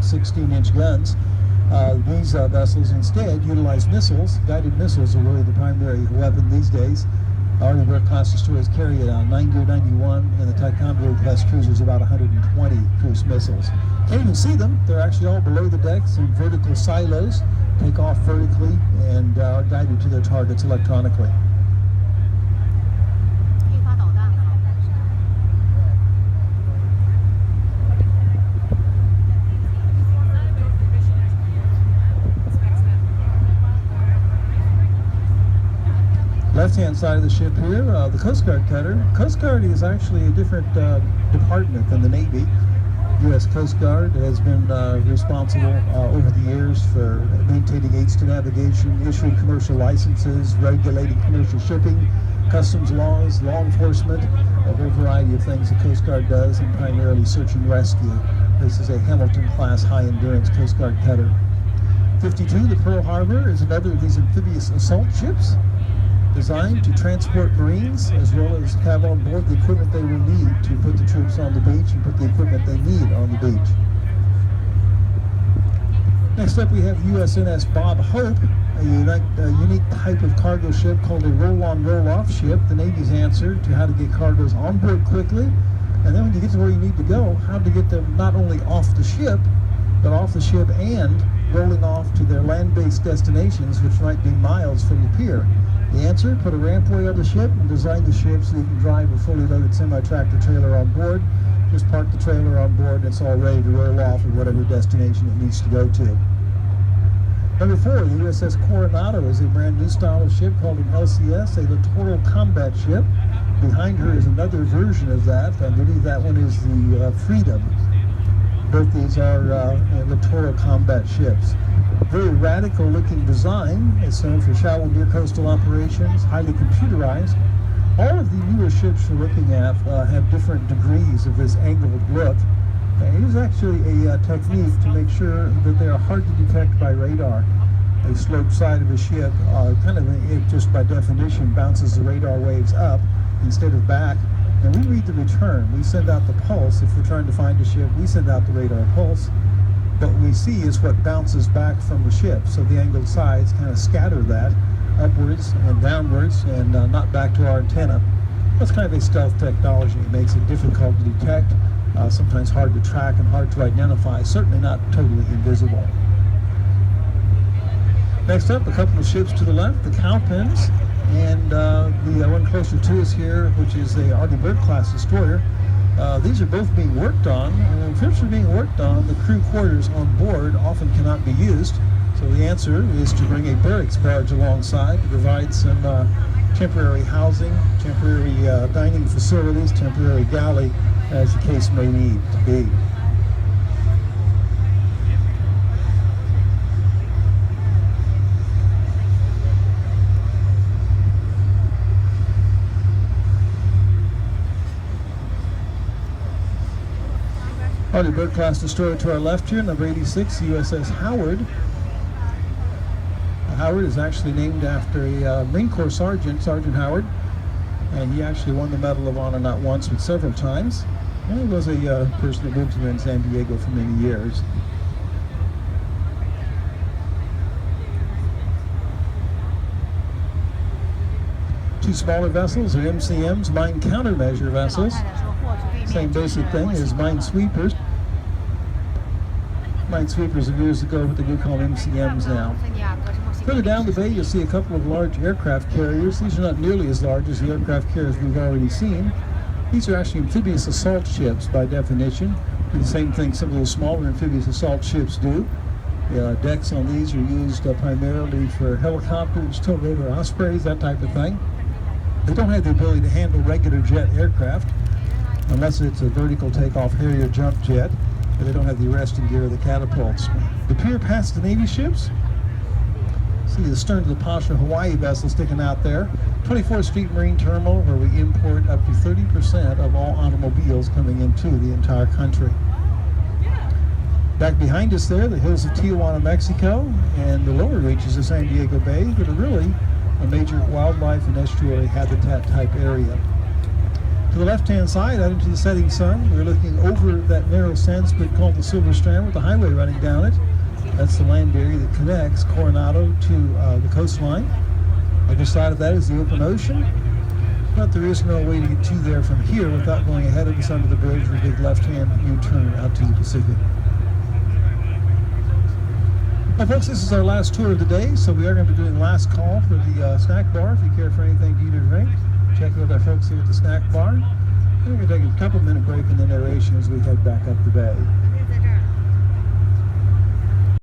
16-inch guns. These vessels instead utilize missiles. Guided missiles are really the primary weapon these days. Arleigh Burke-class destroyers carry 90 or 91, and the Ticonderoga-class cruisers about 120 cruise missiles. Can't even see them. They're actually all below the decks in vertical silos, take off vertically, and are guided to their targets electronically. Left-hand side of the ship here, the Coast Guard cutter. Coast Guard is actually a different department than the Navy. U.S. Coast Guard has been responsible over the years for maintaining aids to navigation, issuing commercial licenses, regulating commercial shipping, customs laws, law enforcement, a whole variety of things the Coast Guard does, and primarily search and rescue. This is a Hamilton-class high-endurance Coast Guard cutter. 52, the Pearl Harbor, is another of these amphibious assault ships, designed to transport Marines as well as have on board the equipment they will need to put the troops on the beach and put the equipment they need on the beach. Next up we have USNS Bob Hope, a unique type of cargo ship called a roll-on, roll-off ship. The Navy's answer to how to get cargoes on board quickly, and then when you get to where you need to go, how to get them not only off the ship, but off the ship and rolling off to their land-based destinations, which might be miles from the pier. The answer, put a rampway on the ship and design the ship so you can drive a fully loaded semi-tractor trailer on board. Just park the trailer on board and it's all ready to roll off at whatever destination it needs to go to. Number 4, the USS Coronado is a brand new style of ship called an LCS, a littoral combat ship. Behind her is another version of that. Underneath that one is the Freedom. Both these are littoral combat ships. Very radical looking design. It's known for shallow near coastal operations, highly computerized. All of the newer ships you're looking at have different degrees of this angled look. It is actually a technique to make sure that they are hard to detect by radar. A sloped side of a ship, it just by definition bounces the radar waves up instead of back. And we read the return. We send out the pulse. If we're trying to find a ship, we send out the radar pulse. What we see is what bounces back from the ship. So the angled sides kind of scatter that upwards and downwards and not back to our antenna. That's kind of a stealth technology. It makes it difficult to detect, sometimes hard to track and hard to identify, certainly not totally invisible. Next up, a couple of ships to the left, the Cowpens, and the one closer to us here, which is a Arleigh Burke-class destroyer. These are both being worked on, and when ships are being worked on, the crew quarters on board often cannot be used. So the answer is to bring a barracks barge alongside to provide some temporary housing, temporary dining facilities, temporary galley, as the case may need to be. Arleigh Burke-class destroyer to our left here, number 86, USS Howard. Howard is actually named after a Marine Corps Sergeant, Sergeant Howard, and he actually won the Medal of Honor not once but several times. And he was a person that lived here in Sandiego for many years. Two smaller vessels are MCMs, mine countermeasure vessels. Same basic thing as minesweepers. Minesweepers of years ago, what they do call MCMs now. Further down the bay, you'll see a couple of large aircraft carriers. These are not nearly as large as the aircraft carriers we've already seen. These are actually amphibious assault ships by definition. The same thing some of those smaller amphibious assault ships do. Decks on these are used primarily for helicopters, tow-rotor ospreys, that type of thing. They don't have the ability to handle regular jet aircraft, unless it's a vertical takeoff Harrier jump jet, but they don't have the arresting gear of the catapults. The pier past the Navy ships. See the stern of the Pasha Hawaii vessel sticking out there. 24th Street Marine Terminal, where we import up to 30% of all automobiles coming into the entire country. Back behind us there, the hills of Tijuana, Mexico, and the lower reaches of Sandiego Bay that are really a major wildlife and estuary habitat type area. To the left-hand side, out into the setting sun, we're looking over that narrow sand spit called the Silver Strand with the highway running down it. That's the land area that connects Coronado to the coastline. Other side of that is the open ocean, but there is no way to get to there from here without going ahead of us under the bridge with a big left-hand U-turn out to the Pacific. Well, folks, this is our last tour of the day, so we are going to be doing last call for the snack bar. If you care for anything to eat or drink, check in with our folks here at the snack bar. We're going to take a couple-minute break in the narration as we head back up the bay.